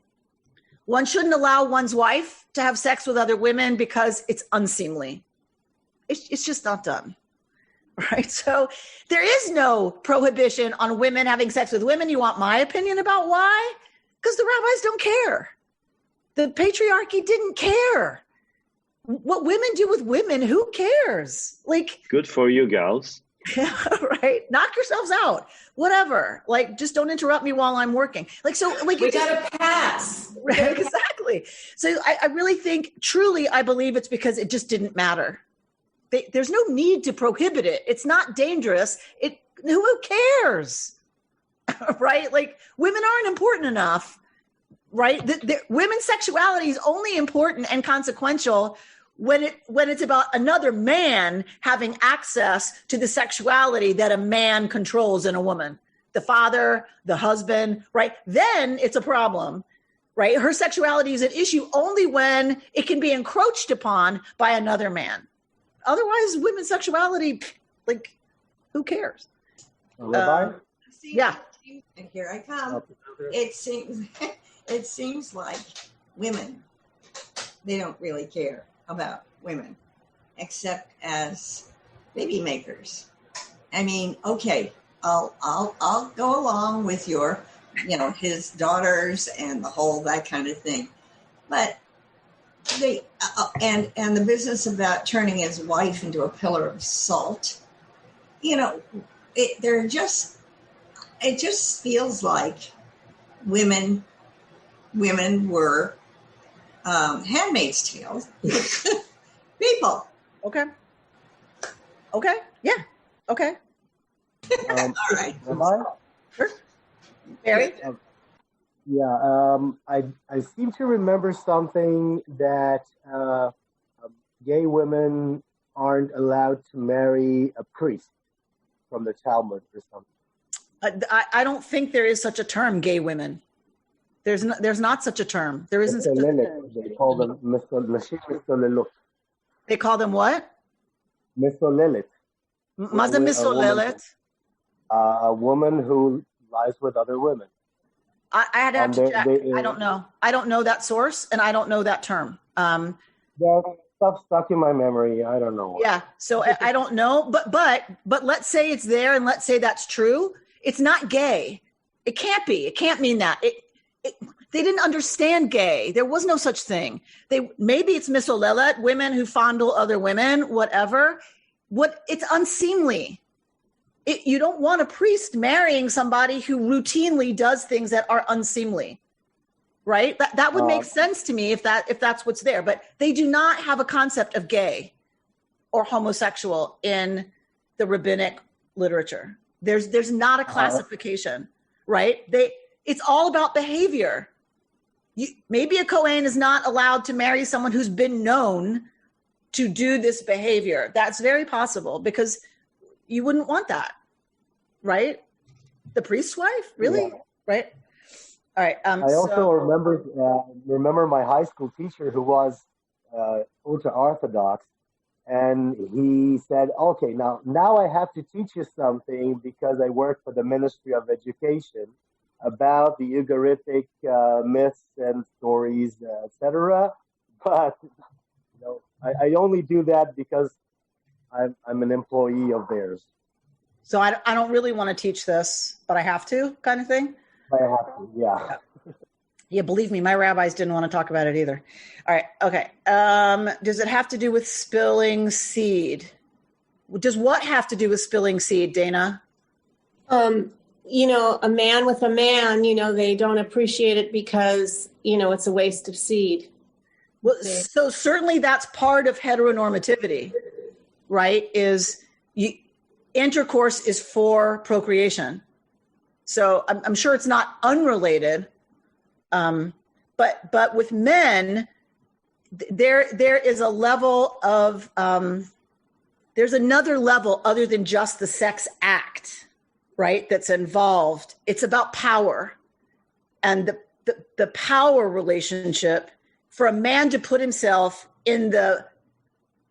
One shouldn't allow one's wife to have sex with other women because it's unseemly. It's just not done, right? So there is no prohibition on women having sex with women. You want my opinion about why? Because the rabbis don't care. The patriarchy didn't care. What women do with women, who cares? Good for you, gals. Right? Knock yourselves out. Whatever. Just don't interrupt me while I'm working. We got to pass. Right? Exactly. So I really think, truly, I believe it's because it just didn't matter. There's no need to prohibit it. It's not dangerous. Who cares? Right? Women aren't important enough. Right? Women's sexuality is only important and consequential when it's about another man having access to the sexuality that a man controls in a woman, the father, the husband, right? Then it's a problem. right? Her sexuality is an issue only when it can be encroached upon by another man. Otherwise, women's sexuality, like, who cares? Rabbi? Yeah. And here I come. It seems like women, they don't really care about women, except as baby makers. I mean, okay, I'll go along with your, his daughters and the whole that kind of thing, but they and the business about turning his wife into a pillar of salt, it just feels like women were Handmaid's Tale people. Okay. Yeah. Okay. All right. Rabbi? Sure. Barry? I seem to remember something that gay women aren't allowed to marry a priest from the Talmud or something. I don't think there is such a term, gay women. There's not such a term. There isn't such a term. They call them misolelut. They call them what? Misolelet. Maza misolelet? A woman who lies with other women. I'd have to check. I don't know. I don't know that source, and I don't know that term. There's stuff stuck in my memory. I don't know. Yeah, so I don't know. But let's say it's there, and let's say that's true. It's not gay. It can't be. It can't mean that. They didn't understand gay. There was no such thing. Maybe it's misolelet, women who fondle other women, whatever. It's unseemly. You don't want a priest marrying somebody who routinely does things that are unseemly, right? That would make sense to me if that's what's there. But they do not have a concept of gay or homosexual in the rabbinic literature. There's not a classification, right? It's all about behavior. Maybe a Kohen is not allowed to marry someone who's been known to do this behavior. That's very possible because you wouldn't want that, right? The priest's wife, really? Yeah. Right? All right. I also remember my high school teacher who was ultra Orthodox, and he said, "Okay, now I have to teach you something because I work for the Ministry of Education about the Ugaritic myths and stories, etc. But I only do that because I'm an employee of theirs. So I don't really want to teach this, but I have to, kind of thing? I have to, yeah. Yeah, believe me, my rabbis didn't want to talk about it either. All right, okay. Does it have to do with spilling seed? Does what have to do with spilling seed, Dana? A man with a man, they don't appreciate it because, it's a waste of seed. Well, so certainly that's part of heteronormativity, right? Intercourse is for procreation. So I'm sure it's not unrelated. But with men, there is a level of, there's another level other than just the sex act, right? That's involved. It's about power and the power relationship for a man to put himself in the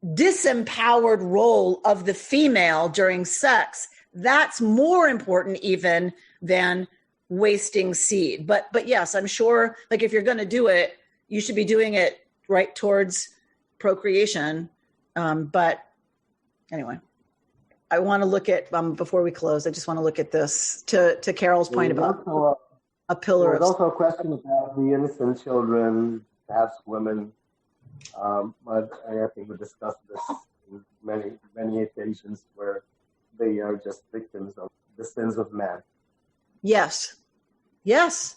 disempowered role of the female during sex. That's more important even than wasting seed. But yes, I'm sure, like, if you're going to do it, you should be doing it right towards procreation. But anyway, I want to look at, before we close, I just want to look at this to Carol's point about a pillar. There's also a question about the innocent children, perhaps women. But I think we discussed this in many occasions where they are just victims of the sins of man. Yes,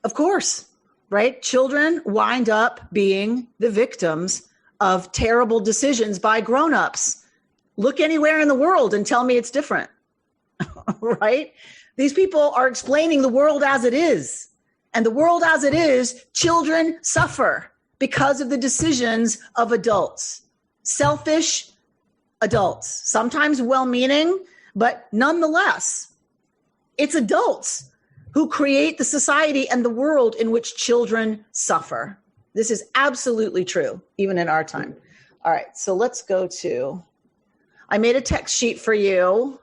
of course, right? Children wind up being the victims of terrible decisions by grown-ups. Look anywhere in the world and tell me it's different, right? These people are explaining the world as it is. And the world as it is, children suffer because of the decisions of adults. Selfish adults, sometimes well-meaning, but nonetheless, it's adults who create the society and the world in which children suffer. This is absolutely true, even in our time. All right, so let's go to, I made a text sheet for you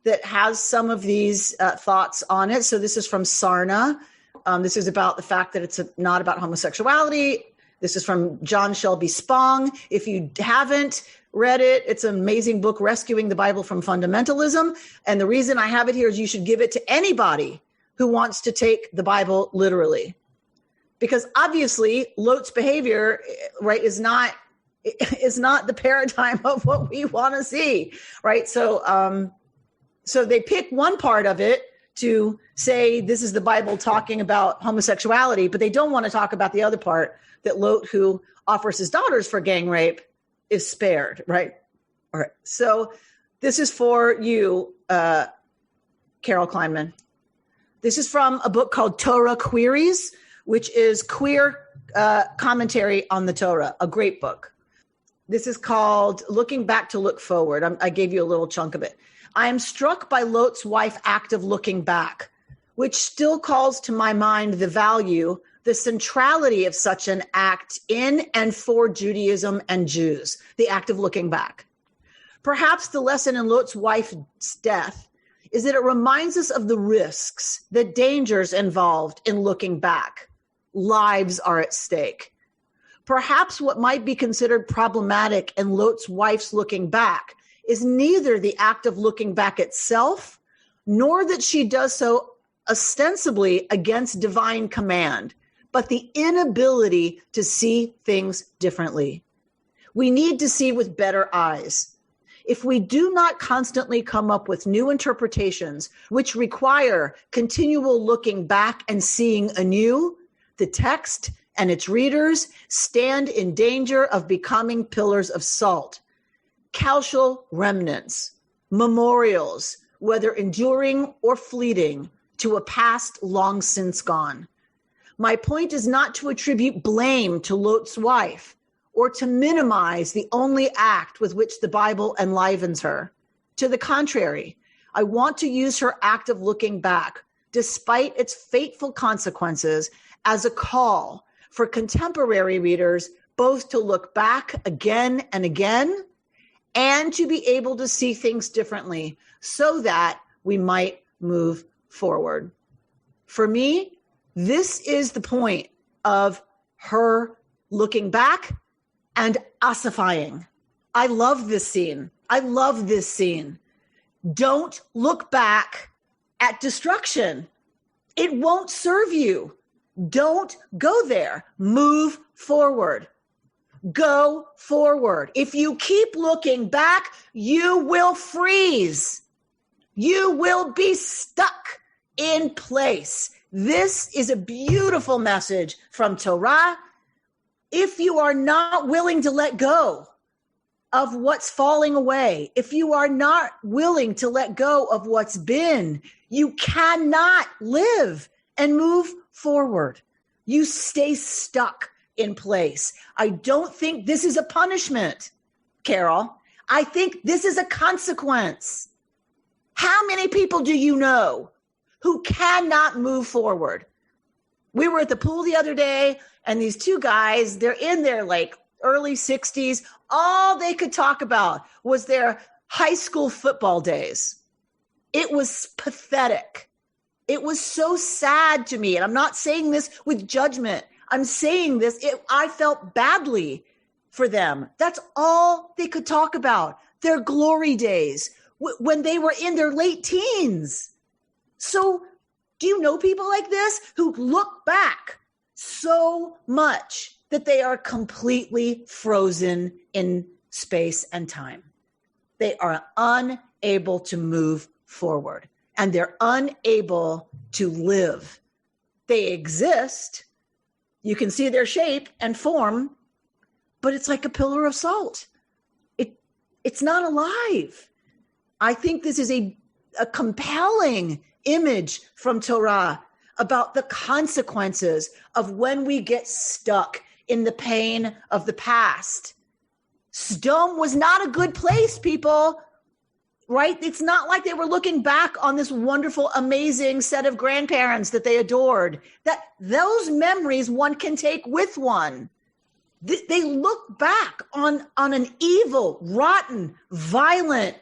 that has some of these thoughts on it. So this is from Sarna. This is about the fact that it's not about homosexuality. This is from John Shelby Spong. If you haven't read it, it's an amazing book, Rescuing the Bible from Fundamentalism. And the reason I have it here is you should give it to anybody who wants to take the Bible literally. Because obviously Lot's behavior, right, is not the paradigm of what we want to see, right? So they pick one part of it to say this is the Bible talking about homosexuality, but they don't want to talk about the other part, that Lot, who offers his daughters for gang rape, is spared, right? All right. So this is for you, Carol Kleinman. This is from a book called Torah Queries, which is queer commentary on the Torah, a great book. This is called Looking Back to Look Forward. I gave you a little chunk of it. I am struck by Lot's wife act of looking back, which still calls to my mind the value, the centrality of such an act in and for Judaism and Jews, the act of looking back. Perhaps the lesson in Lot's wife's death is that it reminds us of the risks, the dangers involved in looking back. Lives are at stake. Perhaps what might be considered problematic in Lot's wife's looking back is neither the act of looking back itself, nor that she does so ostensibly against divine command, but the inability to see things differently. We need to see with better eyes. If we do not constantly come up with new interpretations, which require continual looking back and seeing anew, the text and its readers stand in danger of becoming pillars of salt, casual remnants, memorials, whether enduring or fleeting, to a past long since gone. My point is not to attribute blame to Lot's wife or to minimize the only act with which the Bible enlivens her. To the contrary, I want to use her act of looking back, despite its fateful consequences, as a call for contemporary readers both to look back again and again and to be able to see things differently so that we might move forward. For me, this is the point of her looking back and ossifying. I love this scene. Don't look back at destruction. It won't serve you. Don't go there. Move forward. Go forward. If you keep looking back, you will freeze. You will be stuck in place. This is a beautiful message from Torah. If you are not willing to let go of what's falling away, if you are not willing to let go of what's been, you cannot live and move forward. You stay stuck in place. I don't think this is a punishment, Carol. I think this is a consequence. How many people do you know who cannot move forward? We were at the pool the other day, and these two guys, they're in their like early 60s. All they could talk about was their high school football days. It was pathetic. It was so sad to me. And I'm not saying this with judgment. I'm saying this, I felt badly for them. That's all they could talk about, their glory days when they were in their late teens. So do you know people like this who look back so much that they are completely frozen in space and time? They are unable to move forward, and they're unable to live. They exist. You can see their shape and form, but it's like a pillar of salt. It's not alive. I think this is a compelling image from Torah about the consequences of when we get stuck in the pain of the past. Sodom was not a good place, people. right? It's not like they were looking back on this wonderful, amazing set of grandparents that they adored. That those memories one can take with one. They look back on an evil, rotten, violent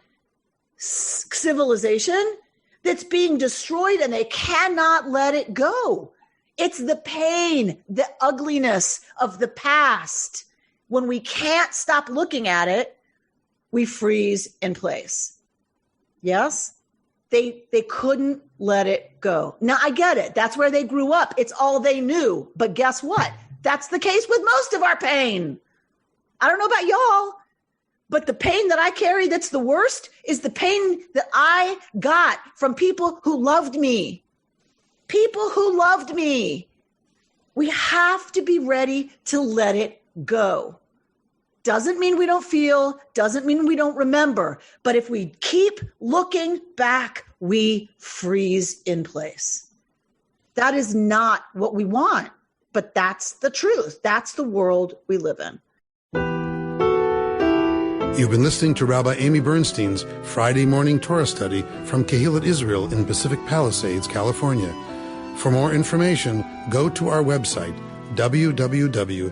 civilization that's being destroyed, and they cannot let it go. It's the pain, the ugliness of the past. When we can't stop looking at it, we freeze in place. Yes? They couldn't let it go. Now, I get it. That's where they grew up. It's all they knew. But guess what? That's the case with most of our pain. I don't know about y'all, but the pain that I carry that's the worst is the pain that I got from people who loved me. People who loved me. We have to be ready to let it go. Doesn't mean we don't feel, doesn't mean we don't remember. But if we keep looking back, we freeze in place. That is not what we want, but that's the truth. That's the world we live in. You've been listening to Rabbi Amy Bernstein's Friday Morning Torah Study from Kehillat Israel in Pacific Palisades, California. For more information, go to our website, www.ourki.org.